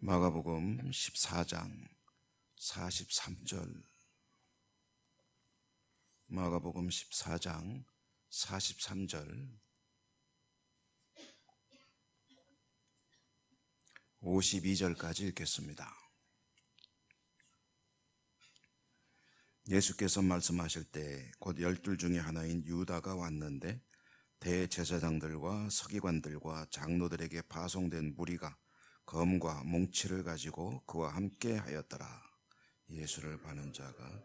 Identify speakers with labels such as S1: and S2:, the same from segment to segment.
S1: 마가복음 14장 43절. 마가복음 14장 43절 52절까지 읽겠습니다. 예수께서 말씀하실 때 곧 12 중에 하나인 유다가 왔는데 대제사장들과 서기관들과 장로들에게 파송된 무리가 검과 몽치를 가지고 그와 함께 하였더라. 예수를 바는 자가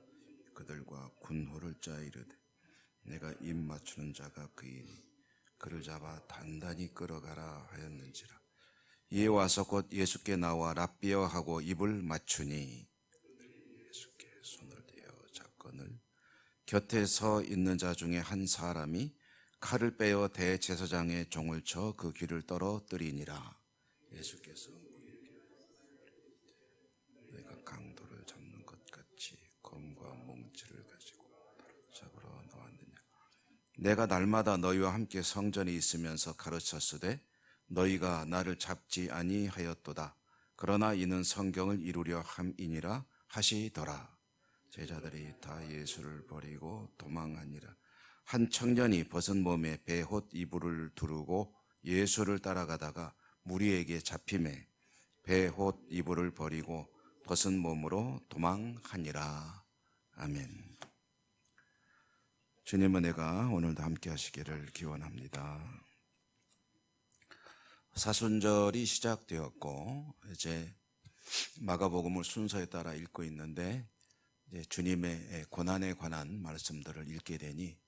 S1: 그들과 군호를 짜 이르되 내가 입 맞추는 자가 그이니 그를 잡아 단단히 끌어가라 하였는지라. 이에 와서 곧 예수께 나와 랍비여 하고 입을 맞추니 예수께 손을 대어 잡거늘 곁에 서 있는 자 중에 한 사람이 칼을 빼어 대제사장의 종을 쳐 그 귀를 떨어뜨리니라. 예수께서 내가 강도를 잡는 것 같이 검과 몽치를 가지고 잡으러 나왔느냐. 내가 날마다 너희와 함께 성전에 있으면서 가르쳤으되 너희가 나를 잡지 아니하였도다. 그러나 이는 성경을 이루려 함이니라 하시더라. 제자들이 다 예수를 버리고 도망하니라. 한 청년이 벗은 몸에 베옷 이불을 두르고 예수를 따라가다가 무리에게 잡히매 베옷 이불을 버리고 벗은 몸으로 도망하니라. 아멘. 주님의 은혜가 오늘도 함께 하시기를 기원합니다. 사순절이 시작되었고 이제 마가복음을 순서에 따라 읽고 있는데 이제 주님의 고난에 관한 말씀들을 읽게 되니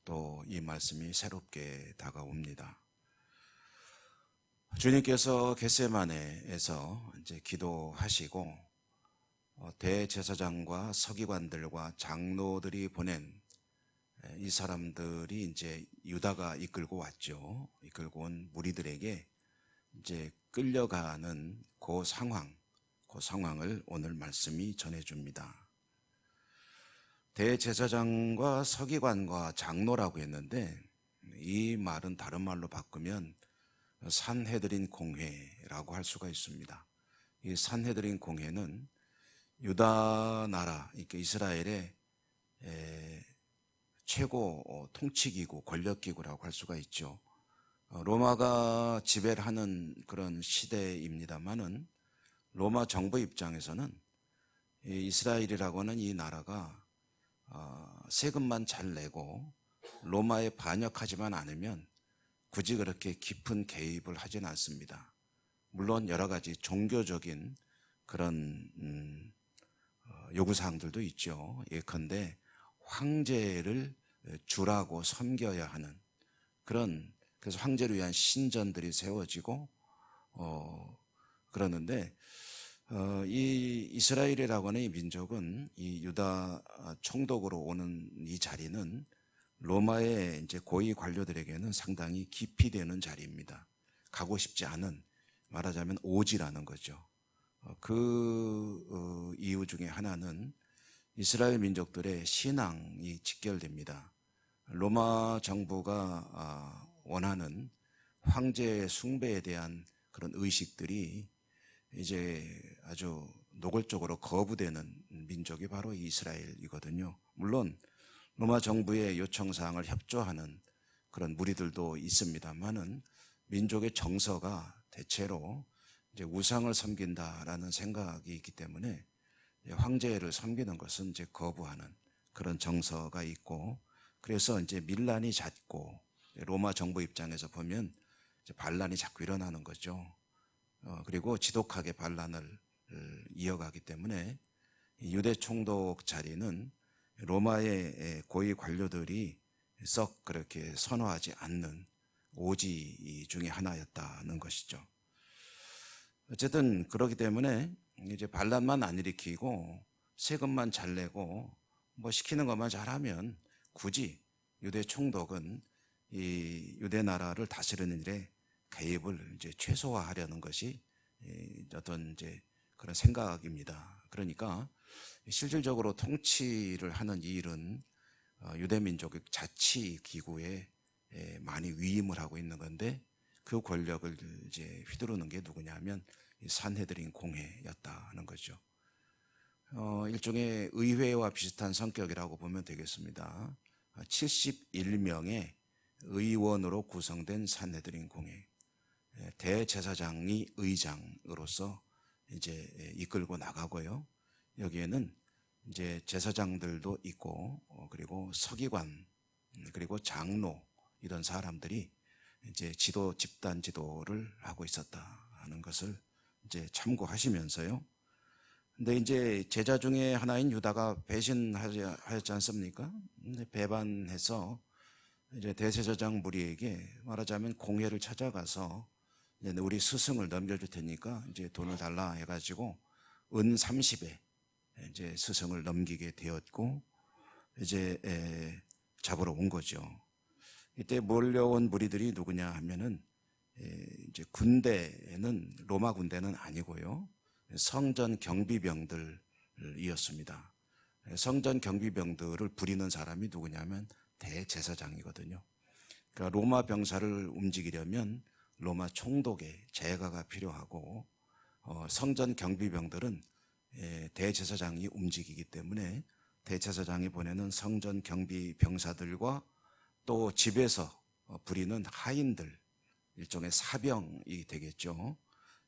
S1: 또 이 말씀이 새롭게 다가옵니다. 주님께서 겟세마네에서 이제 기도하시고 대제사장과 서기관들과 장로들이 보낸 이 사람들이 이제 유다가 이끌고 왔죠. 이끌고 온 무리들에게 이제 끌려가는 그 상황을 오늘 말씀이 전해줍니다. 대제사장과 서기관과 장로라고 했는데 이 말은 다른 말로 바꾸면 산헤드린 공회라고 할 수가 있습니다. 이 산헤드린 공회는 유다 나라, 이스라엘의 최고 통치기구, 권력기구라고 할 수가 있죠. 로마가 지배를 하는 그런 시대입니다만은 로마 정부 입장에서는 이스라엘이라고 하는 이 나라가 세금만 잘 내고 로마에 반역하지만 않으면 굳이 그렇게 깊은 개입을 하지는 않습니다. 물론 여러 가지 종교적인 그런 요구사항들도 있죠. 예컨대 황제를 주라고 섬겨야 하는 그래서 황제를 위한 신전들이 세워지고 그러는데 이 이스라엘이라고 하는 이 민족은 이 유다 총독으로 오는 이 자리는 로마의 이제 고위 관료들에게는 상당히 깊이 되는 자리입니다. 가고 싶지 않은, 말하자면 오지라는 거죠. 그 이유 중에 하나는 이스라엘 민족들의 신앙이 직결됩니다. 로마 정부가 원하는 황제 숭배에 대한 그런 의식들이 이제 아주 노골적으로 거부되는 민족이 바로 이스라엘이거든요. 물론 로마 정부의 요청사항을 협조하는 그런 무리들도 있습니다만은 민족의 정서가 대체로 이제 우상을 섬긴다라는 생각이 있기 때문에 황제를 섬기는 것은 이제 거부하는 그런 정서가 있고, 그래서 이제 밀란이 잦고 로마 정부 입장에서 보면 이제 반란이 자꾸 일어나는 거죠. 그리고 지독하게 반란을 이어가기 때문에 유대 총독 자리는 로마의 고위 관료들이 썩 그렇게 선호하지 않는 오지 중에 하나였다는 것이죠. 어쨌든 그렇기 때문에 이제 반란만 안 일으키고 세금만 잘 내고 뭐 시키는 것만 잘하면 굳이 유대 총독은 이 유대 나라를 다스리는 일에 개입을 이제 최소화하려는 것이 어떤 이제 그런 생각입니다. 그러니까 실질적으로 통치를 하는 이 일은 유대 민족의 자치 기구에 많이 위임을 하고 있는 건데 그 권력을 이제 휘두르는 게 누구냐면 이 산헤드린 공회였다는 거죠. 일종의 의회와 비슷한 성격이라고 보면 되겠습니다. 71명의 의원으로 구성된 산헤드린 공회, 대제사장이 의장으로서 이제 이끌고 나가고요. 여기에는 이제 제사장들도 있고, 그리고 서기관, 그리고 장로, 이런 사람들이 이제 집단 지도를 하고 있었다 하는 것을 이제 참고하시면서요. 근데 이제 제자 중에 하나인 유다가 배신하였지 않습니까? 근데 배반해서 이제 대제사장 무리에게 말하자면 공회를 찾아가서 이제 우리 스승을 넘겨줄 테니까 이제 돈을 달라 해가지고 은 30에 이제 스승을 넘기게 되었고, 이제 잡으러 온 거죠. 이때 몰려온 무리들이 누구냐 하면은 이제 군대는 로마 군대는 아니고요, 성전 경비병들이었습니다. 성전 경비병들을 부리는 사람이 누구냐면 대제사장이거든요. 그러니까 로마 병사를 움직이려면 로마 총독의 제가가 필요하고, 성전 경비병들은 대제사장이 움직이기 때문에 대제사장이 보내는 성전 경비병사들과 또 집에서 부리는 하인들, 일종의 사병이 되겠죠.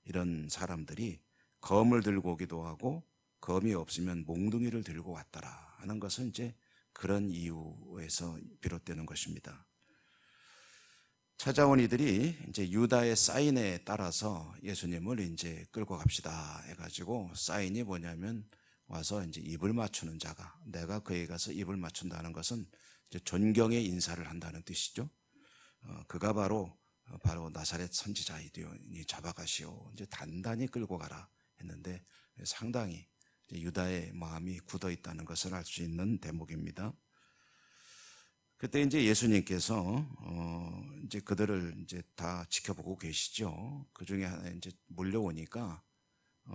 S1: 이런 사람들이 검을 들고 오기도 하고 검이 없으면 몽둥이를 들고 왔더라 하는 것은 이제 그런 이유에서 비롯되는 것입니다. 찾아온 이들이 이제 유다의 사인에 따라서 예수님을 이제 끌고 갑시다 해가지고, 사인이 뭐냐면 와서 이제 입을 맞추는 자가, 내가 그에 가서 입을 맞춘다는 것은 이제 존경의 인사를 한다는 뜻이죠. 그가 바로 나사렛 선지자이되오니 잡아가시오, 이제 단단히 끌고 가라 했는데 상당히 유다의 마음이 굳어 있다는 것을 알 수 있는 대목입니다. 그때 이제 예수님께서 이제 그들을 이제 다 지켜보고 계시죠. 그 중에 하나 이제 몰려오니까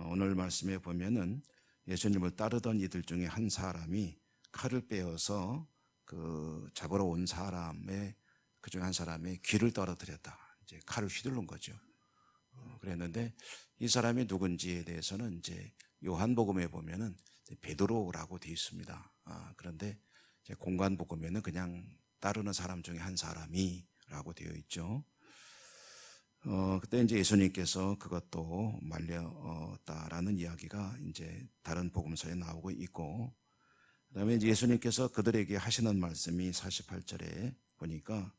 S1: 오늘 말씀에 보면은 예수님을 따르던 이들 중에 한 사람이 칼을 빼어서 그 잡으러 온 사람의 그 중에 한 사람의 귀를 떨어뜨렸다. 이제 칼을 휘두른 거죠. 그랬는데 이 사람이 누군지에 대해서는 이제 요한복음에 보면은 베드로라고 되어 있습니다. 그런데 공관복음에는 그냥 따르는 사람 중에 한 사람이라고 되어 있죠. 그때 이제 예수님께서 그것도 말렸다라는 이야기가 이제 다른 복음서에 나오고 있고, 그다음에 이제 예수님께서 그들에게 하시는 말씀이 48절에 보니까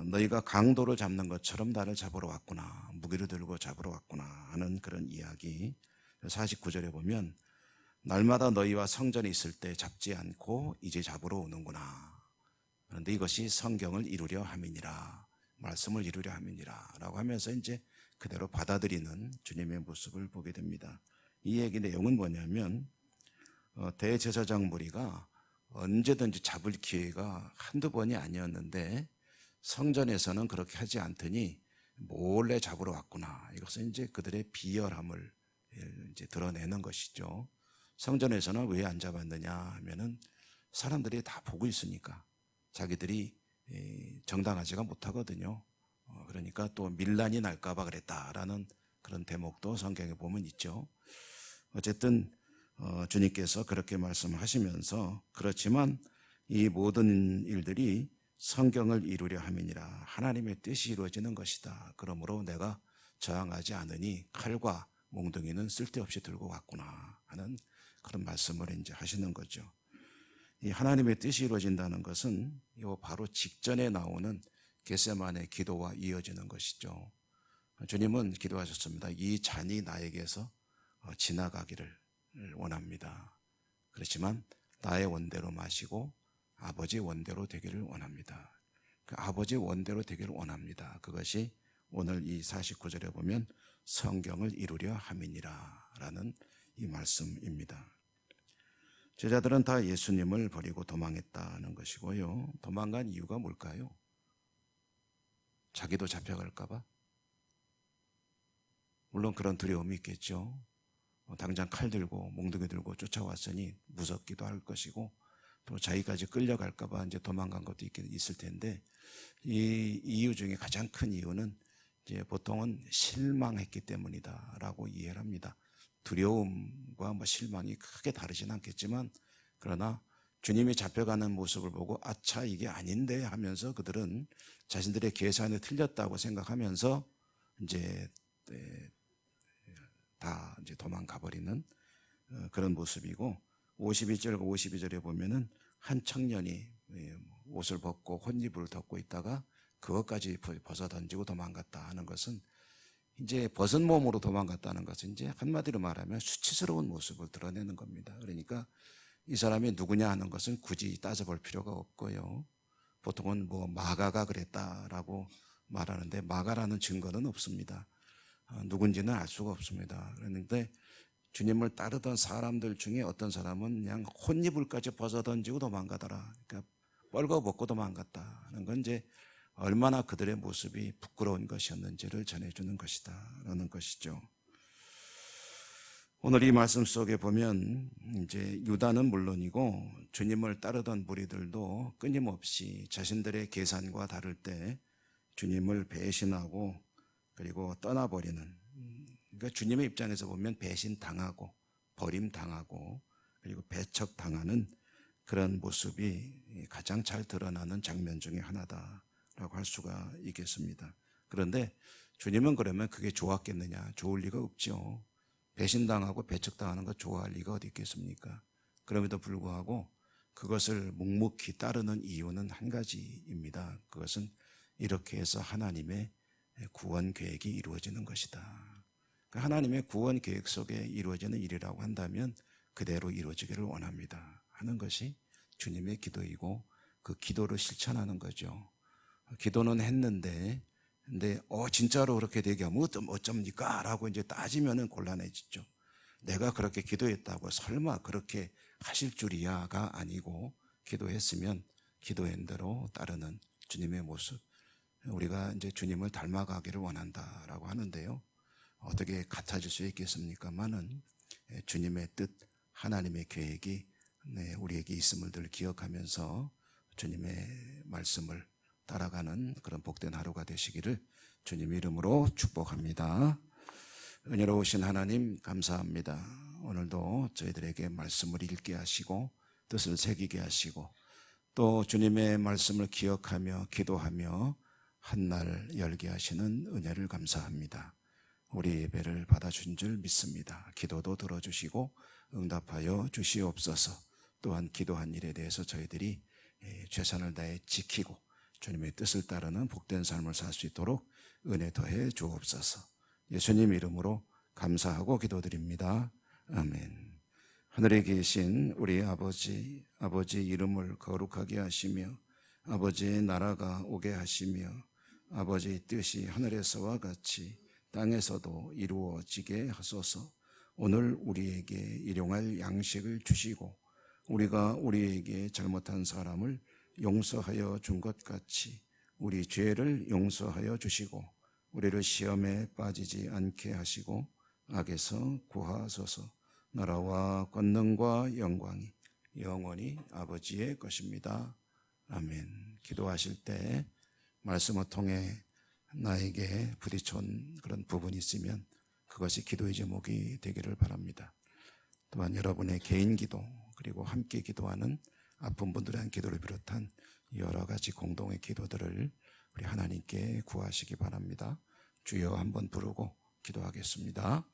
S1: 너희가 강도를 잡는 것처럼 나를 잡으러 왔구나, 무기를 들고 잡으러 왔구나 하는 그런 이야기. 49절에 보면 날마다 너희와 성전에 있을 때 잡지 않고 이제 잡으러 오는구나. 그런데 이것이 성경을 이루려 함이니라, 말씀을 이루려 함이니라 라고 하면서 이제 그대로 받아들이는 주님의 모습을 보게 됩니다. 이 얘기 내용은 뭐냐면 대제사장 무리가 언제든지 잡을 기회가 한두 번이 아니었는데 성전에서는 그렇게 하지 않더니 몰래 잡으러 왔구나. 이것은 이제 그들의 비열함을 이제 드러내는 것이죠. 성전에서는 왜 안 잡았느냐 하면은 사람들이 다 보고 있으니까 자기들이 정당하지가 못하거든요. 그러니까 또 밀란이 날까봐 그랬다라는 그런 대목도 성경에 보면 있죠. 어쨌든 주님께서 그렇게 말씀하시면서, 그렇지만 이 모든 일들이 성경을 이루려 함이니라, 하나님의 뜻이 이루어지는 것이다. 그러므로 내가 저항하지 않으니 칼과 몽둥이는 쓸데없이 들고 왔구나 하는 그런 말씀을 이제 하시는 거죠. 이 하나님의 뜻이 이루어진다는 것은 요 바로 직전에 나오는 겟세마네 기도와 이어지는 것이죠. 주님은 기도하셨습니다. 이 잔이 나에게서 지나가기를 원합니다. 그렇지만 나의 원대로 마시고 아버지 원대로 되기를 원합니다. 그 아버지 원대로 되기를 원합니다. 그것이 오늘 이 49절에 보면 성경을 이루려 함이니라 라는 이 말씀입니다. 제자들은 다 예수님을 버리고 도망했다는 것이고요. 도망간 이유가 뭘까요? 자기도 잡혀갈까 봐? 물론 그런 두려움이 있겠죠. 당장 칼 들고 몽둥이 들고 쫓아왔으니 무섭기도 할 것이고, 또 자기까지 끌려갈까 봐 이제 도망간 것도 있을 텐데, 이 이유 중에 가장 큰 이유는 이제 보통은 실망했기 때문이다라고 이해를 합니다. 두려움과 실망이 크게 다르진 않겠지만, 그러나 주님이 잡혀가는 모습을 보고 아차 이게 아닌데 하면서 그들은 자신들의 계산이 틀렸다고 생각하면서 이제 다 이제 도망가 버리는 그런 모습이고, 51절과 52절에 보면은 한 청년이 옷을 벗고 혼입을 덮고 있다가 그것까지 벗어 던지고 도망갔다 하는 것은, 이제 벗은 몸으로 도망갔다는 것은 이제 한마디로 말하면 수치스러운 모습을 드러내는 겁니다. 그러니까 이 사람이 누구냐 하는 것은 굳이 따져볼 필요가 없고요. 보통은 마가가 그랬다라고 말하는데 마가라는 증거는 없습니다. 누군지는 알 수가 없습니다. 그런데 주님을 따르던 사람들 중에 어떤 사람은 그냥 혼이불까지 벗어 던지고 도망가더라. 그러니까 뻘거벗고 도망갔다는 건 이제 얼마나 그들의 모습이 부끄러운 것이었는지를 전해주는 것이다 라는 것이죠. 오늘 이 말씀 속에 보면 이제 유다는 물론이고 주님을 따르던 무리들도 끊임없이 자신들의 계산과 다를 때 주님을 배신하고 그리고 떠나버리는, 그러니까 주님의 입장에서 보면 배신당하고 버림당하고 그리고 배척당하는 그런 모습이 가장 잘 드러나는 장면 중에 하나다라고 할 수가 있겠습니다. 그런데 주님은 그러면 그게 좋았겠느냐? 좋을 리가 없죠. 배신당하고 배척당하는 거 좋아할 리가 어디 있겠습니까? 그럼에도 불구하고 그것을 묵묵히 따르는 이유는 한 가지입니다. 그것은 이렇게 해서 하나님의 구원 계획이 이루어지는 것이다. 하나님의 구원 계획 속에 이루어지는 일이라고 한다면 그대로 이루어지기를 원합니다 하는 것이 주님의 기도이고, 그 기도를 실천하는 거죠. 기도는 했는데 근데 진짜로 그렇게 되게 하면 어쩝니까? 라고 이제 따지면은 곤란해지죠. 내가 그렇게 기도했다고 설마 그렇게 하실 줄이야가 아니고, 기도했으면 기도한 대로 따르는 주님의 모습, 우리가 이제 주님을 닮아가기를 원한다라고 하는데요. 어떻게 같아질 수 있겠습니까만은 주님의 뜻, 하나님의 계획이 우리에게 있음을 늘 기억하면서 주님의 말씀을 따라가는 그런 복된 하루가 되시기를 주님 이름으로 축복합니다. 은혜로우신 하나님 감사합니다. 오늘도 저희들에게 말씀을 읽게 하시고 뜻을 새기게 하시고 또 주님의 말씀을 기억하며 기도하며 한날 열게 하시는 은혜를 감사합니다. 우리 예배를 받아준 줄 믿습니다. 기도도 들어주시고 응답하여 주시옵소서. 또한 기도한 일에 대해서 저희들이 최선을 다해 지키고 주님의 뜻을 따르는 복된 삶을 살 수 있도록 은혜 더해 주옵소서. 예수님 이름으로 감사하고 기도드립니다. 아멘. 하늘에 계신 우리 아버지 이름을 거룩하게 하시며 아버지의 나라가 오게 하시며 아버지의 뜻이 하늘에서와 같이 땅에서도 이루어지게 하소서. 오늘 우리에게 일용할 양식을 주시고 우리가 우리에게 잘못한 사람을 용서하여 준 것 같이 우리 죄를 용서하여 주시고 우리를 시험에 빠지지 않게 하시고 악에서 구하소서. 나라와 권능과 영광이 영원히 아버지의 것입니다. 아멘. 기도하실 때 말씀을 통해 나에게 부딪힌 그런 부분이 있으면 그것이 기도의 제목이 되기를 바랍니다. 또한 여러분의 개인 기도 그리고 함께 기도하는 아픈 분들에 대한 기도를 비롯한 여러 가지 공동의 기도들을 우리 하나님께 구하시기 바랍니다. 주여 한번 부르고 기도하겠습니다.